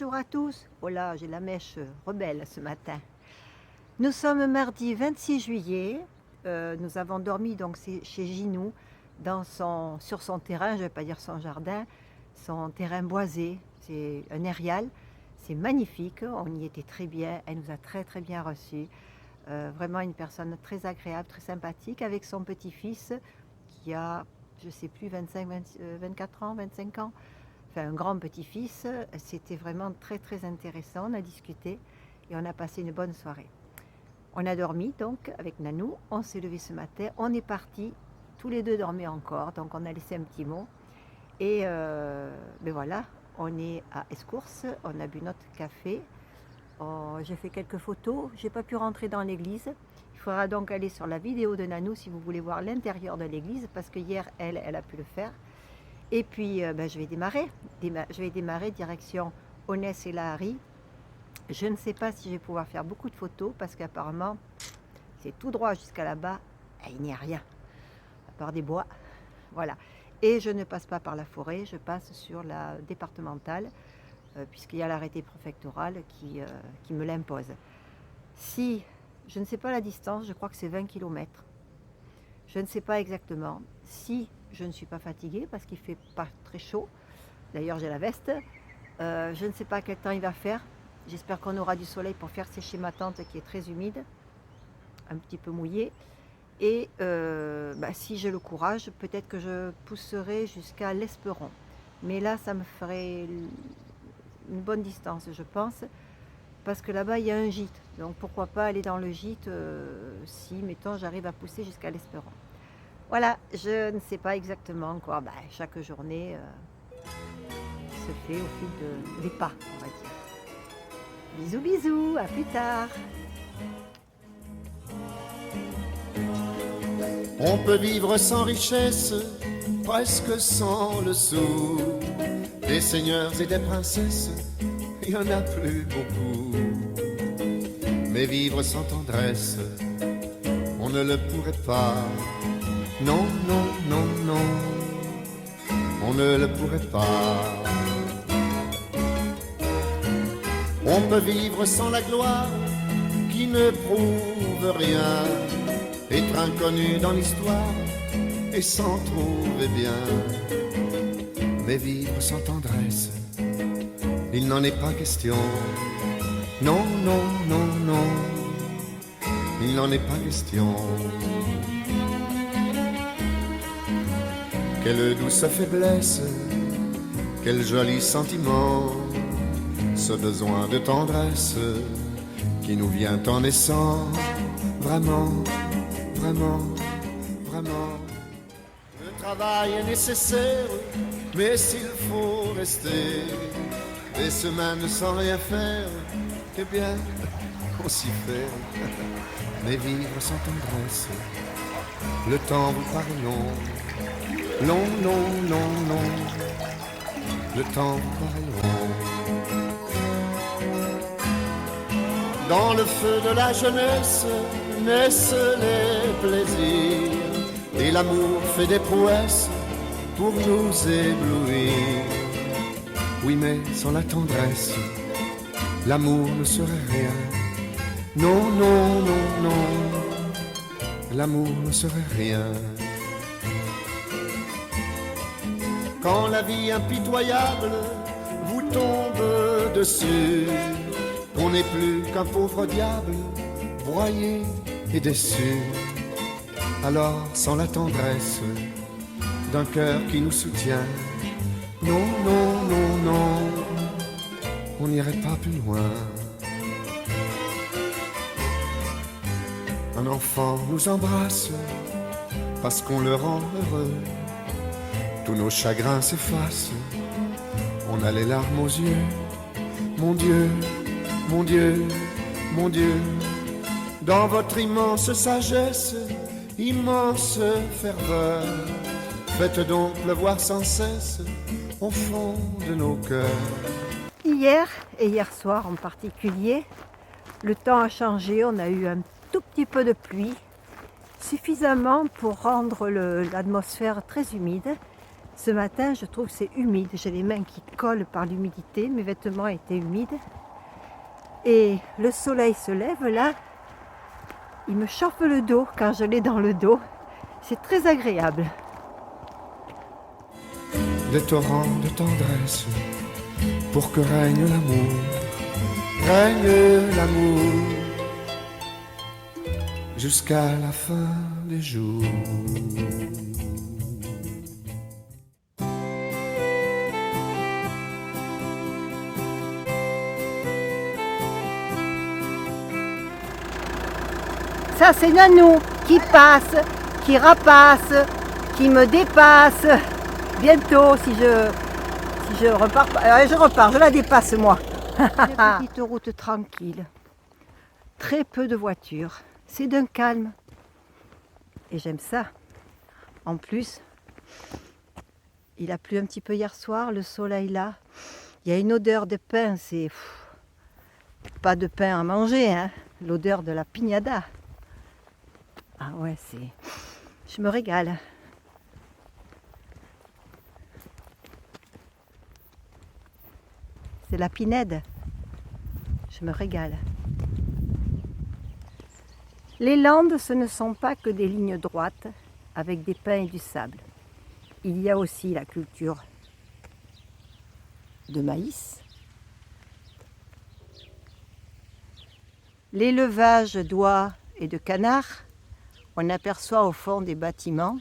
Bonjour à tous. Oh là, j'ai la mèche rebelle ce matin. Nous sommes mardi 26 juillet. Nous avons dormi donc chez Ginou sur son terrain, je ne vais pas dire son jardin, son terrain boisé. C'est un aérial. C'est magnifique. On y était très bien. Elle nous a très très bien reçus. Vraiment une personne très agréable, très sympathique, avec son petit-fils qui a, je ne sais plus, 24 ans, 25 ans. Enfin, un grand petit-fils. C'était vraiment très très intéressant. On a discuté et on a passé une bonne soirée. On a dormi donc avec Nanou. On s'est levé ce matin. On est parti. Tous les deux dormaient encore. Donc on a laissé un petit mot. Et ben voilà, on est à Escourse. On a bu notre café. Oh, j'ai fait quelques photos. J'ai pas pu rentrer dans l'église. Il faudra donc aller sur la vidéo de Nanou si vous voulez voir l'intérieur de l'église, parce que hier elle a pu le faire. Et puis ben, je vais démarrer direction Onès et Lahari. Je ne sais pas si je vais pouvoir faire beaucoup de photos parce qu'apparemment c'est tout droit jusqu'à là-bas et il n'y a rien à part des bois. Voilà. Et je ne passe pas par la forêt, je passe sur la départementale puisqu'il y a l'arrêté préfectoral qui me l'impose. Si je ne sais pas la distance, je crois que c'est 20 km. Je ne sais pas exactement. Si je ne suis pas fatiguée parce qu'il ne fait pas très chaud, d'ailleurs j'ai la veste, je ne sais pas quel temps il va faire. J'espère qu'on aura du soleil pour faire sécher ma tente qui est très humide, un petit peu mouillée. Et bah, si j'ai le courage, peut-être que je pousserai jusqu'à l'Esperon. Mais là, ça me ferait une bonne distance, je pense, parce que là-bas, il y a un gîte. Donc pourquoi pas aller dans le gîte si, mettons, j'arrive à pousser jusqu'à l'Esperon. Voilà, je ne sais pas exactement quoi. Bah, chaque journée se fait au fil des pas, on va dire. Bisous, bisous, à plus tard. On peut vivre sans richesse, presque sans le sou. Des seigneurs et des princesses, il n'y en a plus beaucoup. Mais vivre sans tendresse, on ne le pourrait pas. Non, non, non, non, on ne le pourrait pas. On peut vivre sans la gloire, qui ne prouve rien, être inconnu dans l'histoire et s'en trouver bien. Mais vivre sans tendresse, il n'en est pas question. Non, non, non, non, il n'en est pas question. Quelle douce faiblesse, quel joli sentiment, ce besoin de tendresse qui nous vient en naissant. Vraiment, vraiment, vraiment. Le travail est nécessaire, mais s'il faut rester des semaines sans rien faire, eh bien, on s'y fait. Mais vivre sans tendresse, le temps vous paraît long. Non, non, non, non, le temps vous paraît long. Dans le feu de la jeunesse naissent les plaisirs, et l'amour fait des prouesses pour nous éblouir. Oui, mais sans la tendresse, l'amour ne serait rien. Non, non, non, non, l'amour ne serait rien. Quand la vie impitoyable vous tombe dessus, on n'est plus qu'un pauvre diable, broyé et déçu. Alors, sans la tendresse d'un cœur qui nous soutient, non, non, non, non, on n'irait pas plus loin. Un enfant nous embrasse parce qu'on le rend heureux. Tous nos chagrins s'effacent, on a les larmes aux yeux. Mon Dieu, mon Dieu, mon Dieu, dans votre immense sagesse, immense ferveur, faites donc pleuvoir sans cesse au fond de nos cœurs. Hier et hier soir en particulier, le temps a changé, on a eu un tout petit peu de pluie, suffisamment pour rendre l'atmosphère très humide. Ce matin, je trouve que c'est humide. J'ai les mains qui collent par l'humidité. Mes vêtements étaient humides. Et le soleil se lève là. Il me chauffe le dos quand je l'ai dans le dos. C'est très agréable. Des torrents de tendresse pour que règne l'amour, jusqu'à la fin des jours. Ça, c'est Nanou qui passe, qui rapace, qui me dépasse. Bientôt, si je repars, je repars, je la dépasse moi. Une petite route tranquille, très peu de voitures, c'est d'un calme. Et j'aime ça. En plus, il a plu un petit peu hier soir, le soleil là. Il y a une odeur de pain, c'est pas de pain à manger, hein, l'odeur de la piñada. Ah ouais, je me régale. C'est la pinède. Je me régale. Les Landes, ce ne sont pas que des lignes droites avec des pins et du sable. Il y a aussi la culture de maïs, l'élevage d'oies et de canards. On aperçoit au fond des bâtiments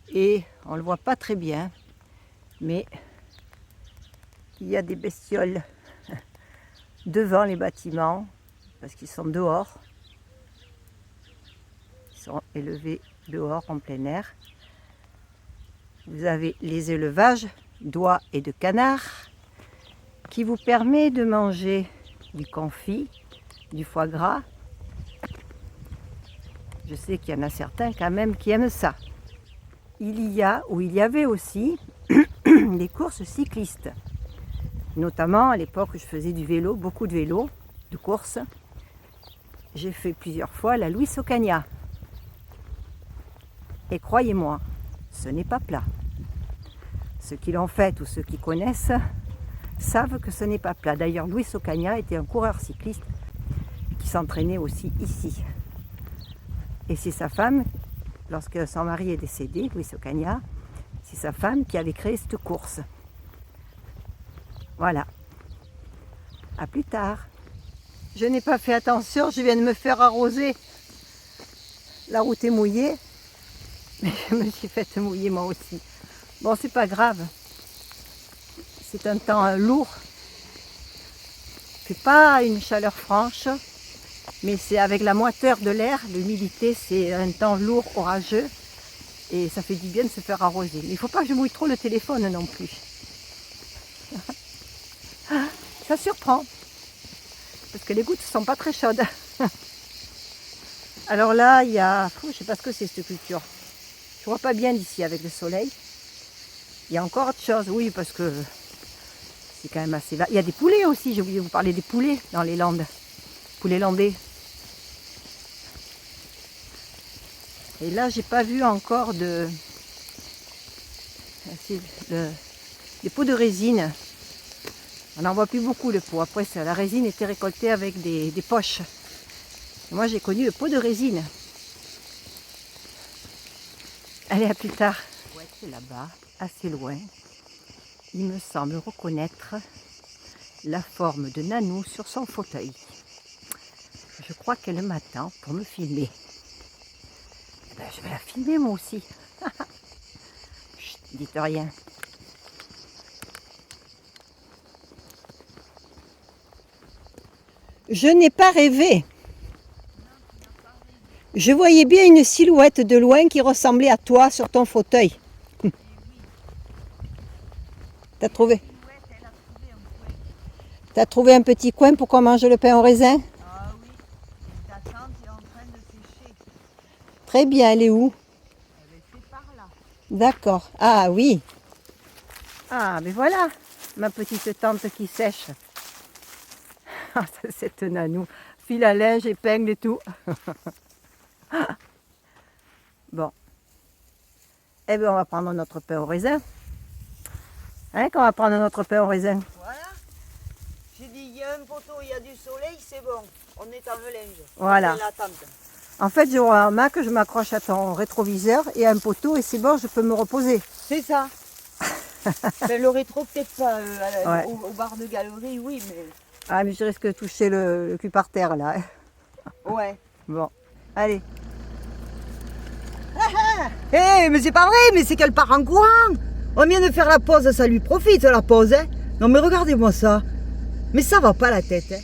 et on ne le voit pas très bien, mais il y a des bestioles devant les bâtiments parce qu'ils sont dehors. Ils sont élevés dehors en plein air. Vous avez les élevages d'oies et de canards qui vous permet de manger du confit, du foie gras. Je sais qu'il y en a certains quand même qui aiment ça. Il y avait aussi des courses cyclistes. Notamment à l'époque où je faisais du vélo, beaucoup de vélo, de course. J'ai fait plusieurs fois la Luis Ocaña. Et croyez-moi, ce n'est pas plat. Ceux qui l'ont fait ou ceux qui connaissent savent que ce n'est pas plat. D'ailleurs, Luis Ocaña était un coureur cycliste qui s'entraînait aussi ici. Et c'est sa femme, lorsque son mari est décédé, Luis Ocaña, c'est sa femme qui avait créé cette course. Voilà. À plus tard. Je n'ai pas fait attention, je viens de me faire arroser. La route est mouillée, mais je me suis faite mouiller moi aussi. Bon, c'est pas grave. C'est un temps lourd. C'est pas une chaleur franche, mais c'est avec la moiteur de l'air, l'humidité, c'est un temps lourd, orageux, et ça fait du bien de se faire arroser. Mais il ne faut pas que je mouille trop le téléphone non plus. Ça surprend, parce que les gouttes ne sont pas très chaudes. Alors là, il y a, je ne sais pas ce que c'est cette culture. Je ne vois pas bien d'ici avec le soleil. Il y a encore autre chose, oui, parce que c'est quand même assez vaste. Il y a des poulets aussi, j'ai oublié de vous parler des poulets dans les Landes. Poulets landais. Et là, j'ai pas vu encore des pots de résine. On n'en voit plus beaucoup le pot. Après, la résine était récoltée avec des poches. Et moi, j'ai connu le pot de résine. Allez, à plus tard. Ouais, c'est là-bas, assez loin. Il me semble reconnaître la forme de Nanou sur son fauteuil. Je crois qu'elle m'attend pour me filmer. Eh ben, je vais la filmer moi aussi. Chut, dites rien. Je n'ai pas rêvé. Je voyais bien une silhouette de loin qui ressemblait à toi sur ton fauteuil. T'as trouvé? T'as trouvé un petit coin pour qu'on mange le pain au raisin? Ah oui, ta tante est en train de sécher. Très bien, elle est où? Elle est faite par là. D'accord. Ah oui. Ah, mais voilà, ma petite tante qui sèche. Ah, cette Nanou. Fil à linge, épingle et tout. Bon. Eh bien, on va prendre notre pain au raisin. Hein, qu'on va prendre notre pain au raisin. Voilà. J'ai dit, il y a un poteau, il y a du soleil, c'est bon. On est en linge. Voilà. C'est l'attente. En fait, je remarque que je m'accroche à ton rétroviseur et à un poteau et c'est bon, je peux me reposer. C'est ça. Ben, le rétro, peut-être pas Ouais. au bar de galerie, oui, mais... Ah, mais je risque de toucher le cul par terre, là. Ouais. Bon, allez. Eh, mais c'est pas vrai, mais c'est qu'elle part en courant. On vient de faire la pause, ça lui profite la pause. Hein. Non mais regardez-moi ça. Mais ça va pas la tête. Hein.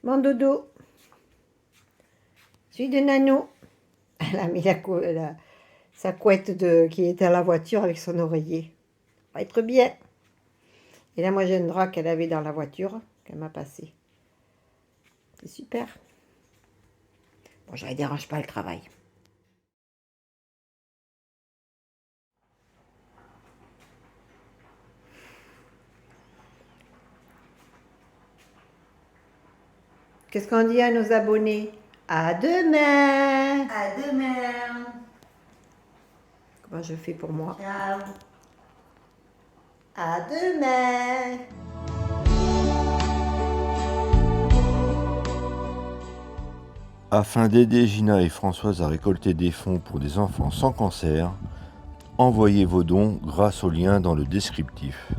Mon dodo. Celui de Nano. Elle a mis sa couette qui était à la voiture avec son oreiller. Ça va être bien. Et là, moi, j'ai un drap qu'elle avait dans la voiture, qu'elle m'a passé. C'est super. Bon, je ne dérange pas le travail. Qu'est-ce qu'on dit à nos abonnés? À demain! À demain. Comment je fais pour moi? Ciao. À demain! Afin d'aider Gina et Françoise à récolter des fonds pour des enfants sans cancer, envoyez vos dons grâce au lien dans le descriptif.